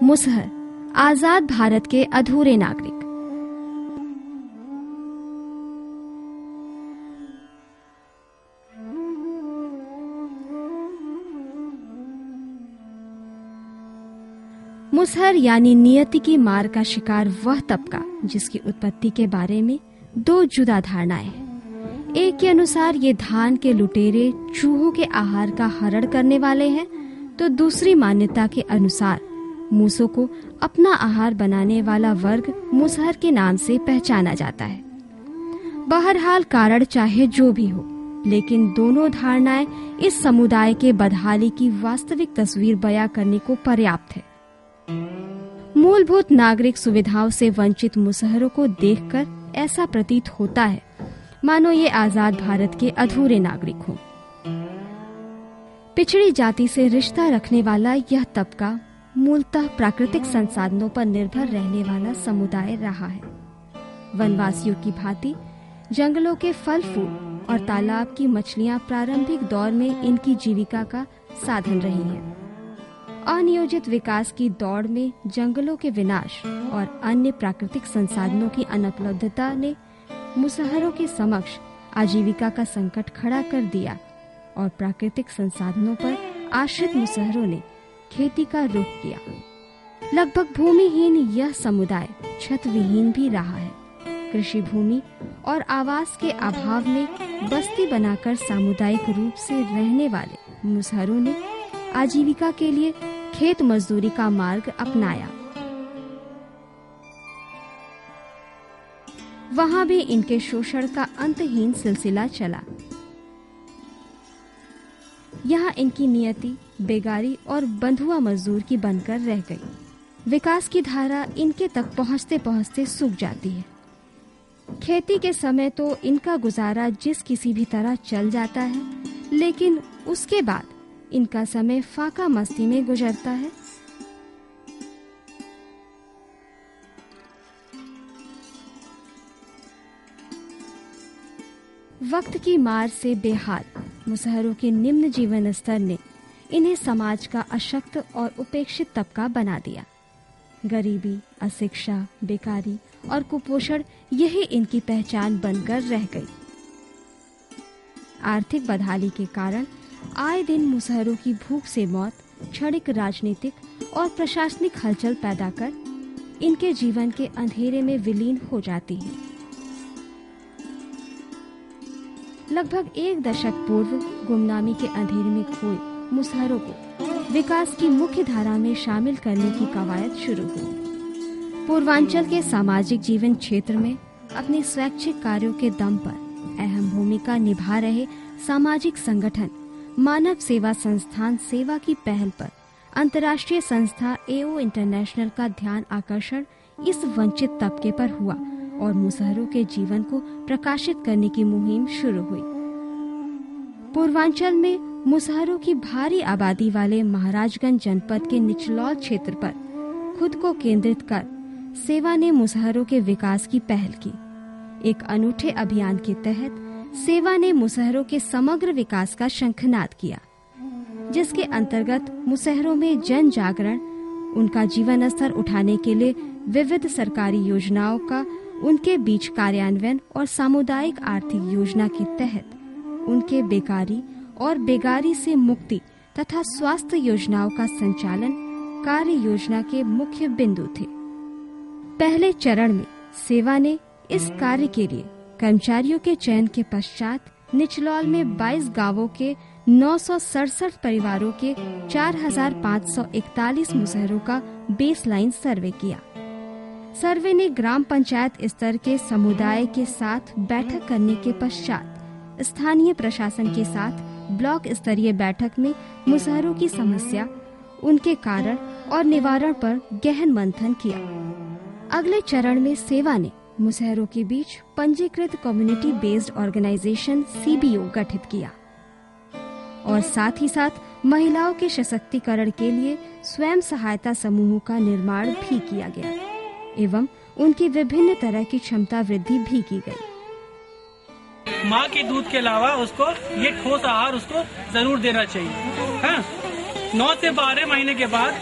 मुसहर, आजाद भारत के अधूरे नागरिक। मुसहर यानी नियति की मार का शिकार वह तबका जिसकी उत्पत्ति के बारे में दो जुदा धारणाएं हैं। एक के अनुसार ये धान के लुटेरे चूहों के आहार का हरण करने वाले हैं, तो दूसरी मान्यता के अनुसार मूसों को अपना आहार बनाने वाला वर्ग मुसहर के नाम से पहचाना जाता है। बहरहाल कारण चाहे जो भी हो, लेकिन दोनों धारणाएं इस समुदाय के बदहाली की वास्तविक तस्वीर बयां करने को पर्याप्त है। मूलभूत नागरिक सुविधाओं से वंचित मुसहरों को देखकर ऐसा प्रतीत होता है मानो ये आजाद भारत के अधूरे नागरिक हों। पिछड़ी जाति से रिश्ता रखने वाला यह तबका मूलतः प्राकृतिक संसाधनों पर निर्भर रहने वाला समुदाय रहा है। वनवासियों की भांति जंगलों के फल फूल और तालाब की मछलियां प्रारंभिक दौर में इनकी जीविका का साधन रही हैं। अनियोजित विकास की दौड़ में जंगलों के विनाश और अन्य प्राकृतिक संसाधनों की अनुपलब्धता ने मुसहरों के समक्ष आजीविका का संकट खड़ा कर दिया और प्राकृतिक संसाधनों पर आश्रित मुसहरों ने खेती का रुख किया। लगभग भूमिहीन यह समुदाय छत विहीन भी रहा है। कृषि भूमि और आवास के अभाव में बस्ती बनाकर सामुदायिक रूप से रहने वाले मुसहरों ने आजीविका के लिए खेत मजदूरी का मार्ग अपनाया। वहां भी इनके शोषण का अंतहीन सिलसिला चला। यहाँ इनकी नियति बेगारी और बंधुआ मजदूर की बनकर रह गई। विकास की धारा इनके तक पहुँचते पहुँचते सूख जाती है। खेती के समय तो इनका गुजारा जिस किसी भी तरह चल जाता है, लेकिन उसके बाद इनका समय फाका मस्ती में गुजरता है। वक्त की मार से बेहाल मुसहरों के निम्न जीवन स्तर ने इन्हें समाज का अशक्त और उपेक्षित तबका बना दिया। गरीबी, अशिक्षा, बेकारी और कुपोषण यही इनकी पहचान बनकर रह गई। आर्थिक बदहाली के कारण आए दिन मुसहरों की भूख से मौत क्षणिक राजनीतिक और प्रशासनिक हलचल पैदा कर इनके जीवन के अंधेरे में विलीन हो जाती है। लगभग एक दशक पूर्व गुमनामी के अंधेरे में खोए मुसहरों को विकास की मुख्य धारा में शामिल करने की कवायद शुरू हुई। पूर्वांचल के सामाजिक जीवन क्षेत्र में अपने स्वैच्छिक कार्यों के दम पर अहम भूमिका निभा रहे सामाजिक संगठन मानव सेवा संस्थान सेवा की पहल पर अंतर्राष्ट्रीय संस्था एओ इंटरनेशनल का ध्यान आकर्षण इस वंचित तबके पर हुआ और मुसहरों के जीवन को प्रकाशित करने की मुहिम शुरू हुई। पूर्वांचल में मुसहरों की भारी आबादी वाले महाराजगंज जनपद के निचलौल क्षेत्र पर खुद को केंद्रित कर सेवा ने मुसहरों के विकास की पहल की। एक अनूठे अभियान के तहत सेवा ने मुसहरों के समग्र विकास का शंखनाद किया, जिसके अंतर्गत मुसहरों में जन जागरण, उनका जीवन स्तर उठाने के लिए विविध सरकारी योजनाओं का उनके बीच कार्यान्वयन और सामुदायिक आर्थिक योजना के तहत उनके बेकारी और बेगारी से मुक्ति तथा स्वास्थ्य योजनाओं का संचालन कार्य योजना के मुख्य बिंदु थे। पहले चरण में सेवा ने इस कार्य के लिए कर्मचारियों के चयन के पश्चात निचलौल में 22 गांवों के 967 परिवारों के 4541 मुसहरों का बेसलाइन सर्वे किया। सर्वे ने ग्राम पंचायत स्तर के समुदाय के साथ बैठक करने के पश्चात स्थानीय प्रशासन के साथ ब्लॉक स्तरीय बैठक में मुसहरों की समस्या, उनके कारण और निवारण पर गहन मंथन किया। अगले चरण में सेवा ने मुसहरों के बीच पंजीकृत कम्युनिटी बेस्ड ऑर्गेनाइजेशन सीबीओ गठित किया और साथ ही साथ महिलाओं के सशक्तिकरण के लिए स्वयं सहायता समूहों का निर्माण भी किया गया एवं उनकी विभिन्न तरह की क्षमता वृद्धि भी की गई। माँ के दूध के अलावा उसको ये ठोस आहार उसको जरूर देना चाहिए। हाँ? 9 से 12 महीने के बाद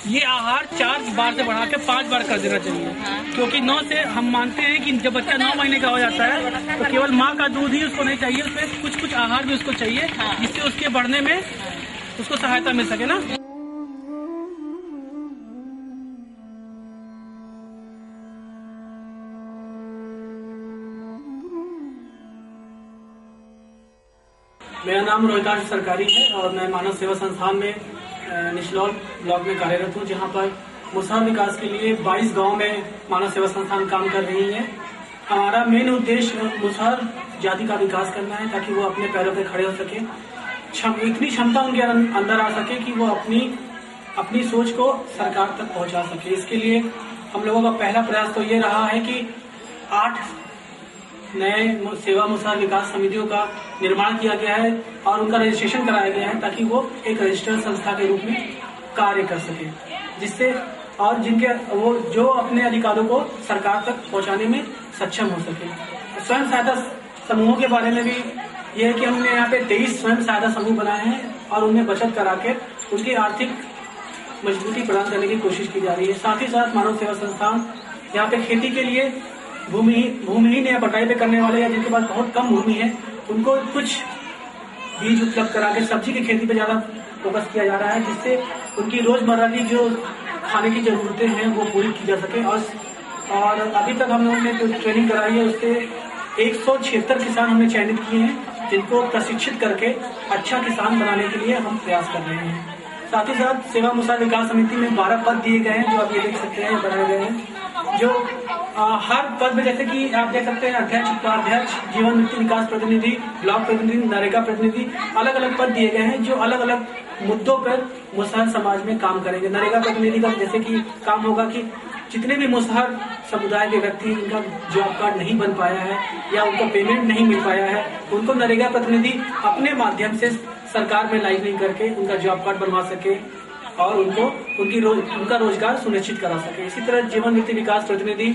ये आहार 4 बार से बढ़ा के 5 बार कर देना चाहिए, क्योंकि 9 से हम मानते हैं कि जब बच्चा 9 महीने का हो जाता है तो केवल माँ का दूध ही उसको नहीं चाहिए, उसमें कुछ आहार भी उसको चाहिए, जिससे उसके बढ़ने में उसको सहायता मिल सके ना। मेरा नाम रोहितांश सरकारी है और मैं मानव सेवा संस्थान में निचलौल ब्लॉक में कार्यरत हूँ, जहाँ पर मुसहर विकास के लिए 22 गांव में मानव सेवा संस्थान काम कर रही है। हमारा मेन उद्देश्य मुसहर जाति का विकास करना है, ताकि वो अपने पैरों पे खड़े हो सके, इतनी क्षमता उनके अंदर आ सके कि वो अपनी सोच को सरकार तक पहुंचा सके। इसके लिए हम लोगों का पहला प्रयास तो ये रहा है कि 8 नए सेवा मुसहर विकास समितियों का निर्माण किया गया है और उनका रजिस्ट्रेशन कराया गया है, ताकि वो एक रजिस्टर्ड संस्था के रूप में कार्य कर सके, जिससे और जिनके वो जो अपने अधिकारों को सरकार तक पहुंचाने में सक्षम हो सके। स्वयं सहायता समूहों के बारे में भी यह है कि हमने यहाँ पे 23 स्वयं सहायता समूह बनाए हैं और उनमें बचत करा के उनकी आर्थिक मजबूती प्रदान करने की कोशिश की जा रही है। साथ ही साथ मानव सेवा संस्थान यहाँ पे खेती के लिए भूमिहीन या बटाई पे करने वाले या जिनके पास बहुत कम भूमि है, उनको कुछ बीज उपलब्ध करा के सब्जी की खेती पे ज्यादा फोकस किया जा रहा है, जिससे उनकी रोजमर्रा की जो खाने की जरूरतें हैं वो पूरी की जा सके। और अभी तक हम लोगों ने जो ट्रेनिंग कराई है उससे 176 किसान हमने चयनित किए हैं, जिनको प्रशिक्षित करके अच्छा किसान बनाने के लिए हम प्रयास कर रहे हैं। साथ ही साथ सेवा मुसहर विकास समिति में 12 पद दिए गए हैं, जो आप ये देख सकते हैं बनाए गए हैं, जो हर पद में जैसे कि आप देख सकते हैं अध्यक्ष, उपाध्यक्ष, जीवन मुक्ति विकास प्रतिनिधि, ब्लॉक प्रतिनिधि, नरेगा प्रतिनिधि, अलग अलग पद दिए गए हैं जो अलग अलग मुद्दों पर मुसहर समाज में काम करेंगे। नरेगा प्रतिनिधि का जैसे कि काम होगा कि जितने भी मुसहर समुदाय के व्यक्ति जिनका जॉब कार्ड नहीं बन पाया है या उनको पेमेंट नहीं मिल पाया है, उनको नरेगा प्रतिनिधि अपने माध्यम से सरकार में लाइनिंग करके उनका जॉब कार्ड बनवा सके और उनका रोजगार सुनिश्चित करा सके। इसी तरह जीवन मुक्ति विकास प्रतिनिधि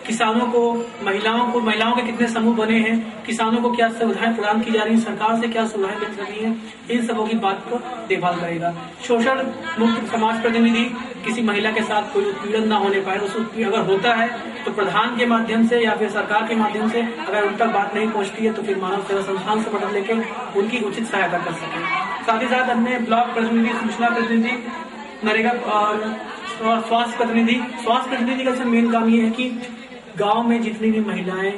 किसानों को, महिलाओं के कितने समूह बने हैं, किसानों को क्या सुविधाएं प्रदान की जा रही हैं, सरकार से क्या सुविधाएं मिल रही हैं, इन सबों की बात को देखभाल करेगा। शोषण मुक्त समाज प्रतिनिधि किसी महिला के साथ कोई उत्पीड़न न होने पाए, उस अगर होता है तो प्रधान के माध्यम से या फिर सरकार के माध्यम से अगर उन तक बात नहीं पहुंचती है तो फिर मानव सेवा संस्थान से मदद लेके उनकी उचित सहायता कर सके। साथ ही साथ अन्य ब्लॉक प्रतिनिधि, सूचना प्रतिनिधि, नरेगा और स्वास्थ्य प्रतिनिधि का मेन काम ये है कि गांव में जितनी भी महिलाएं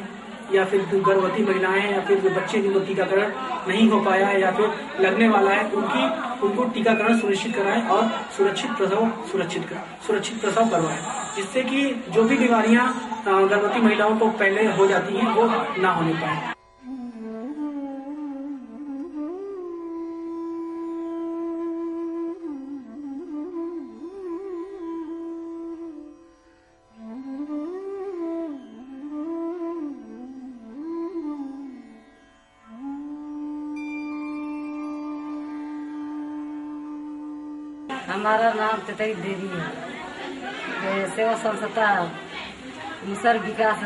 या फिर गर्भवती महिलाएं या फिर बच्चे जिनको टीकाकरण नहीं हो पाया है या फिर लगने वाला है, उनको टीकाकरण सुनिश्चित कराएं और सुरक्षित प्रसव करवाएं, जिससे कि जो भी बीमारियां गर्भवती महिलाओं को पहले हो जाती हैं वो ना होने पाए। हमारा नाम तेतरी देवी है। सेवा संस्था मुसहर विकास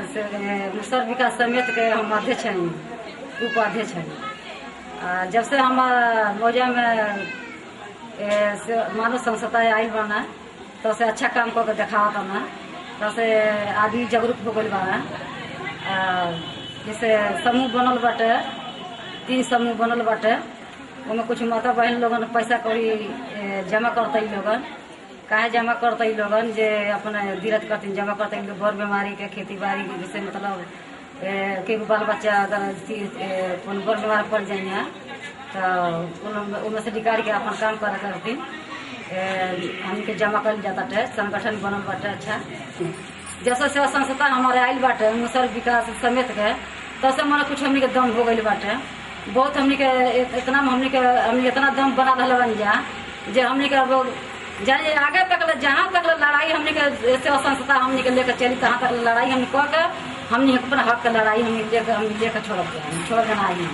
समिति के हम अध्यक्ष हैं, उपाध्यक्ष हैं। जब से हम मौजा में मानव संस्था आई बना तब से अच्छा काम करके दिखावा करना, तब से आदमी जागरूक हो गई बा। जैसे समूह बनल बाटे, 3 समूह बनल बाटे, उनमें कुछ माता बहन लोगन पैसा कौड़ी जमा करते लोगन। काहे जमा करते लोगन जे अपने दिरत करते जमा करते लोग, बर बीमारी के, खेती बाड़ी के, जैसे मतलब के बाल बच्चा अगर बर बीमार पड़ जाए तो उनमें से निकाल के अपन काम करा करती हमके जमा कर जाता है। संगठन बनल बाटे अच्छा। जैसे सेवा संस्था हमारे आयल बाटे मुसहर विकास समिति के, तब से मन कुछ हमने के दम हो गई बाटे। बहुत हमने के इतना दम बना रहा बन जा जे हमने के जाने आगे तक जहाँ तक लड़ाई हमने के सेवा संस्था हमने के लेकर चली, तहाँ तक लड़ाई हमने कह के हमने अपना हक का लड़ाई हमने लेकर छोड़ देना आई।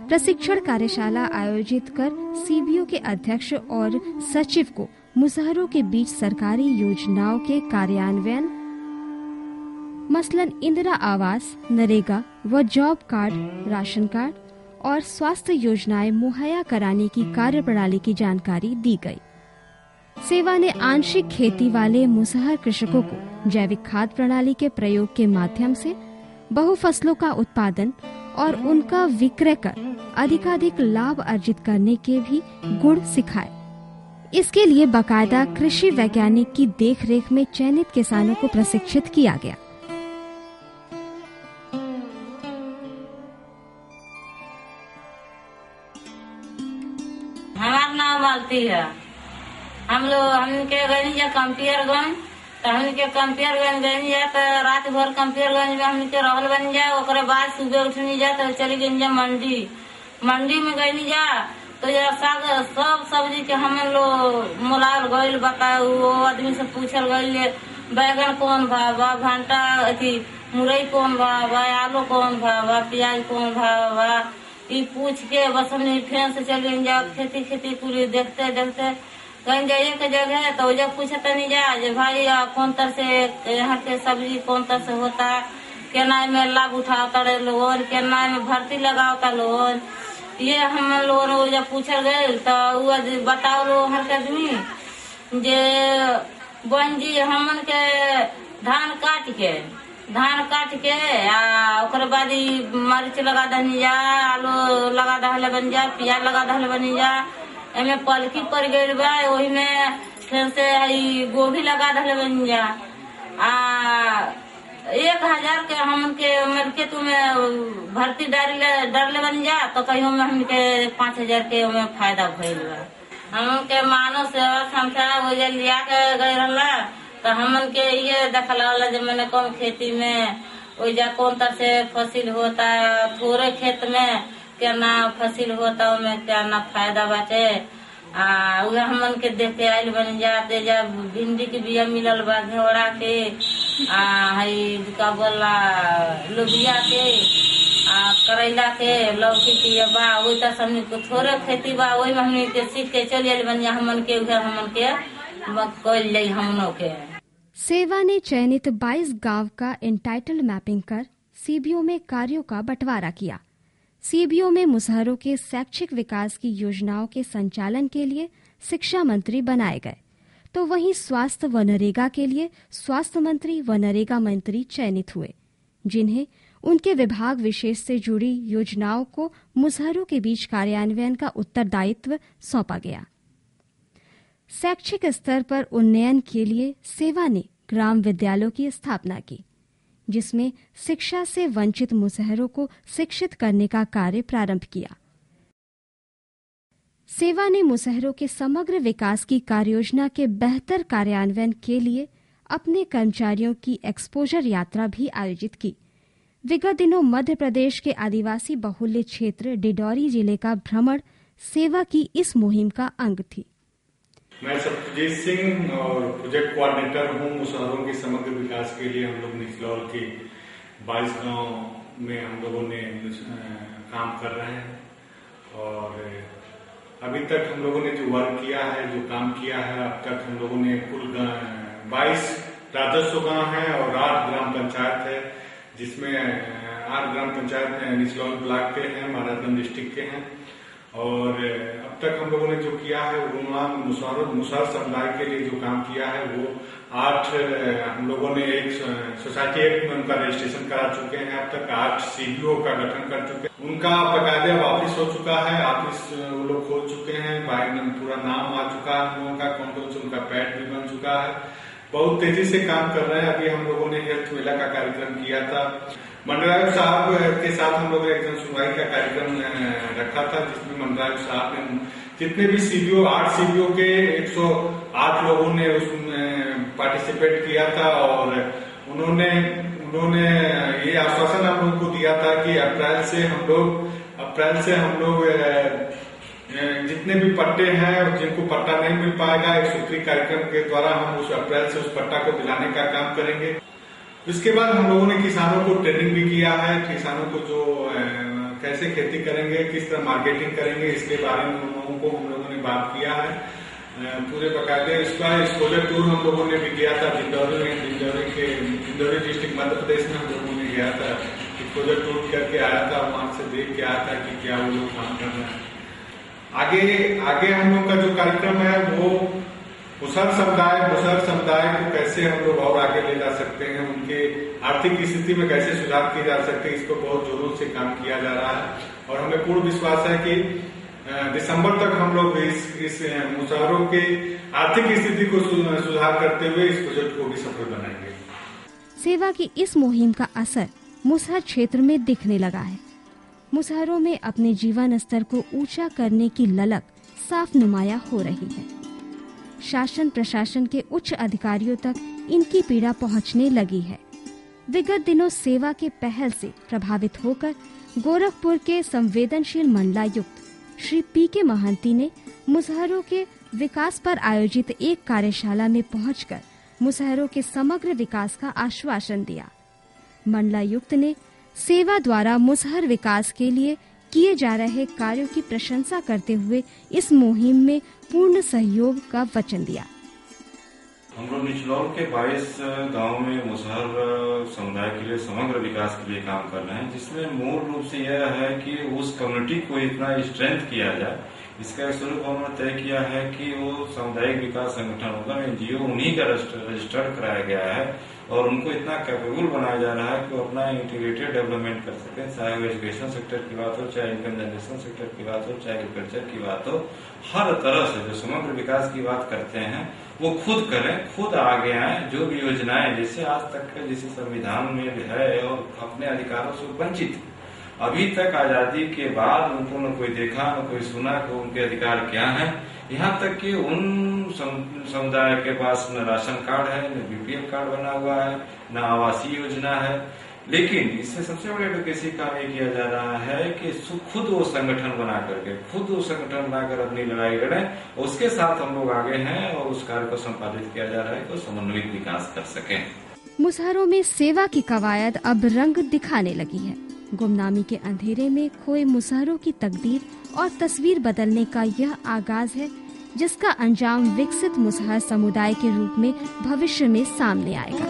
प्रशिक्षण कार्यशाला आयोजित कर सीबीओ के अध्यक्ष और सचिव को मुसहरों के बीच सरकारी योजनाओं के कार्यान्वयन, मसलन इंदिरा आवास, नरेगा व जॉब कार्ड, राशन कार्ड और स्वास्थ्य योजनाएं मुहैया कराने की कार्यप्रणाली की जानकारी दी गई। सेवा ने आंशिक खेती वाले मुसहर कृषकों को जैविक खाद प्रणाली के प्रयोग के माध्यम से बहुफसलों का उत्पादन और उनका विक्रय कर अधिकाधिक लाभ अर्जित करने के भी गुण सिखाए। इसके लिए बाकायदा कृषि वैज्ञानिक की देखरेख में चयनित किसानों को प्रशिक्षित किया गया। हमारा नाम मालती है। हमके गए कंपियरगंज, तो हमके कंपियरगंज गए तो रात भर कंपियरगंज में हमके रहल बन जा। ओकरे बाद सुबह उठनी जा तो चली गई जा मंडी में गई जा तो सब सब्जी के हम लोग मोलाल गईल बताओ। वो आदमी से पूछल गईल बैगन कौन भाव बा, भंटा अथी मुरई कौन भाव बा, आलू कौन भाव बा, प्याज कौन भाव बा, ये पूछ के बस हमने फेन से चल गई जा। खेती पूरी देखते देखते कहीं जाइए के जगह तो जब पूछते नहीं जा जे भाई कौन तरह से यहाँ के सब्जी कौन तरह से होता, केना में लाभ उठाता लोगन, केना में भर्ती लगाता लोगन, ये हम लोग जब पूछल गए तो वो बताओ लो हर के आदमी जे बहन जी हमन के धान काट के ओकरे बाद मरीच लगा दहनी जा, आलू लगा दहले बन जा, प्याज लगा दहले बनी जा, एमे पलकी पड़ गई बा, वही में फिर से गोभी लगा दहले बन जा। 1000 के हमके के तुम्हें भर्ती डरले बन जा तो कहीं में हमके 5000 के फायदा भइल बा। हमके मानव सेवा संस्था वो लिया के गए रहला तो हमन के ये देखला जब मैंने कम खेती में ओजा कौन तरह से फसल होता है, थोड़े खेत में क्या ना फसल होता उनमें क्या ना फायदा बाटे। वह हमन के देख के आयल बन जाते जब भिंडी के बिया मिलल बा, घेवड़ा के का बोला लोबिया के, करैला के, लौकी के बा, वही तरह हमने को थोड़े खेती बा, वही में हमने के सीख के चल आयल बन जा। हमन के कल जाई हमनों के। सेवा ने चयनित 22 गांव का एंटाइटल मैपिंग कर सीबीओ में कार्यों का बंटवारा किया। सीबीओ में मुसहरों के शैक्षिक विकास की योजनाओं के संचालन के लिए शिक्षा मंत्री बनाए गए, तो वहीं स्वास्थ्य व नरेगा के लिए स्वास्थ्य मंत्री व नरेगा मंत्री चयनित हुए, जिन्हें उनके विभाग विशेष से जुड़ी योजनाओं को मुसहरों के बीच कार्यान्वयन का उत्तरदायित्व सौंपा गया। शैक्षिक स्तर पर उन्नयन के लिए सेवा ने ग्राम विद्यालयों की स्थापना की, जिसमें शिक्षा से वंचित मुसहरों को शिक्षित करने का कार्य प्रारंभ किया। सेवा ने मुसहरों के समग्र विकास की कार्ययोजना के बेहतर कार्यान्वयन के लिए अपने कर्मचारियों की एक्सपोजर यात्रा भी आयोजित की। विगत दिनों मध्य प्रदेश के आदिवासी बहुल्य क्षेत्र डिडौरी जिले का भ्रमण सेवा की इस मुहिम का अंग थी। मैं सत्यजीत सिंह और प्रोजेक्ट कोऑर्डिनेटर हूँ। मुसहरों के समग्र विकास के लिए हम लोग निचलौल के 22 गांव में हम लोगों ने काम कर रहे हैं और अभी तक हम लोगों ने जो वर्क किया है, जो काम किया है, अब तक हम लोगों ने कुल 22 राजस्व गांव है और 8 ग्राम पंचायत है, जिसमें 8 ग्राम पंचायत निचलौल ब्लॉक के हैं, महाराजगंज डिस्ट्रिक्ट के हैं। और अब तक हम लोगों ने जो किया है मुसहर समुदाय के लिए जो काम किया है वो 8 हम लोगों ने एक सोसाइटी एक्ट में उनका रजिस्ट्रेशन करा चुके हैं। अब तक 8 सीबीओ का गठन कर चुके हैं। उनका बकायदा ऑफिस हो चुका है, ऑफिस वो लोग खोल चुके हैं, पूरा नाम आ चुका है हम लोगों का, कौन से उनका पैड भी बन चुका है। बहुत तेजी से काम कर रहे हैं। अभी हम लोगों ने हेल्थ मेला का कार्यक्रम किया था, मंडलायुक्त साहब के साथ हम लोग एक सुनवाई का कार्यक्रम रखा था, जिसमें मंडलायुक्त साहब ने जितने भी सीबीओ 8 सीबीओ के 108 लोगों ने उसमें पार्टिसिपेट किया था और उन्होंने ये आश्वासन हम लोग को दिया था कि अप्रैल से हम लोग जितने भी पट्टे हैं और जिनको पट्टा नहीं मिल पाएगा, एक सूत्री कार्यक्रम के द्वारा हम उस अप्रैल से उस पट्टा को दिलाने का काम करेंगे। इसके बाद हम लोगों ने किसानों को ट्रेनिंग भी किया है। किसानों को जो कैसे खेती करेंगे, किस तरह मार्केटिंग करेंगे, इसके बारे में हम लोगों ने बात किया है। पूरे बकायदे इसका एक्सपोजर टूर हम लोगों ने भी किया था डिंडौरी डिस्ट्रिक्ट मध्य प्रदेश में हम लोगों ने गया था, एक्सपोजर टूर करके आया था, वहां से देख के आया था कि क्या वो लोग काम कर रहे हैं। आगे हम लोग का जो कार्यक्रम है वो मुसहर समुदाय को कैसे हम लोग और आगे ले जा सकते हैं, उनके आर्थिक स्थिति में कैसे सुधार किए जा सकते हैं, इस पर बहुत जोरों से काम किया जा रहा है। और हमें पूर्ण विश्वास है कि दिसंबर तक हम लोग इस मुसहरों के आर्थिक स्थिति को सुधार करते हुए इस प्रोजेक्ट को भी सफल बनाएंगे। सेवा की इस मुहिम का असर मुसहर क्षेत्र में दिखने लगा है। मुसहरों में अपने जीवन स्तर को ऊंचा करने की ललक साफ नुमाया हो रही है। शासन प्रशासन के उच्च अधिकारियों तक इनकी पीड़ा पहुंचने लगी है। विगत दिनों सेवा के पहल से प्रभावित होकर गोरखपुर के संवेदनशील मंडलायुक्त श्री पी.के. महंती ने मुसहरों के विकास पर आयोजित एक कार्यशाला में पहुंचकर मुसहरों के समग्र विकास का आश्वासन दिया। मंडलायुक्त ने सेवा द्वारा मुसहर विकास के लिए किए जा रहे कार्यों की प्रशंसा करते हुए इस मुहिम में पूर्ण सहयोग का वचन दिया। हम लोग निचलौल के 22 गांव में मुसहर समुदाय के लिए समग्र विकास के लिए काम कर रहे हैं, जिसमें मूल रूप से यह है कि उस कम्युनिटी को इतना स्ट्रेंथ किया जाए। इसका स्वरूप हमने तय किया है कि वो सामुदायिक विकास संगठन होगा, एनजीओ उन्हीं का रजिस्टर्ड कराया गया है और उनको इतना कैपेबल बनाया जा रहा है कि वो अपना इंटीग्रेटेड डेवलपमेंट कर सकें। चाहे वो एजुकेशन सेक्टर की बात हो, चाहे इनकम जनरेशन सेक्टर की बात हो, चाहे एग्रीकल्चर की बात हो, हर तरह से जो समग्र विकास की बात करते हैं वो खुद करें, खुद आगे आए। जो भी योजनाएं जैसे आज तक जैसे संविधान में है और अपने अधिकारों से वंचित, अभी तक आजादी के बाद उनको न कोई देखा न कोई सुना कि उनके अधिकार क्या हैं। यहाँ तक कि उन समुदाय के पास न राशन कार्ड है, न बीपीएल कार्ड बना हुआ है, न आवासीय योजना है। लेकिन इससे सबसे बड़ा एडवोकेसी काम ये किया जा रहा है कि खुद वो संगठन बना करके, खुद वो संगठन बनाकर अपनी लड़ाई लड़ें। उसके साथ हम लोग आगे हैं और उस कार्य को संपादित किया जा रहा है कि समन्वित विकास कर सकें। मुसहरों में सेवा की कवायद अब रंग दिखाने लगी है। गुमनामी के अंधेरे में खोए मुसहरों की तकदीर और तस्वीर बदलने का यह आगाज है, जिसका अंजाम विकसित मुसहर समुदाय के रूप में भविष्य में सामने आएगा।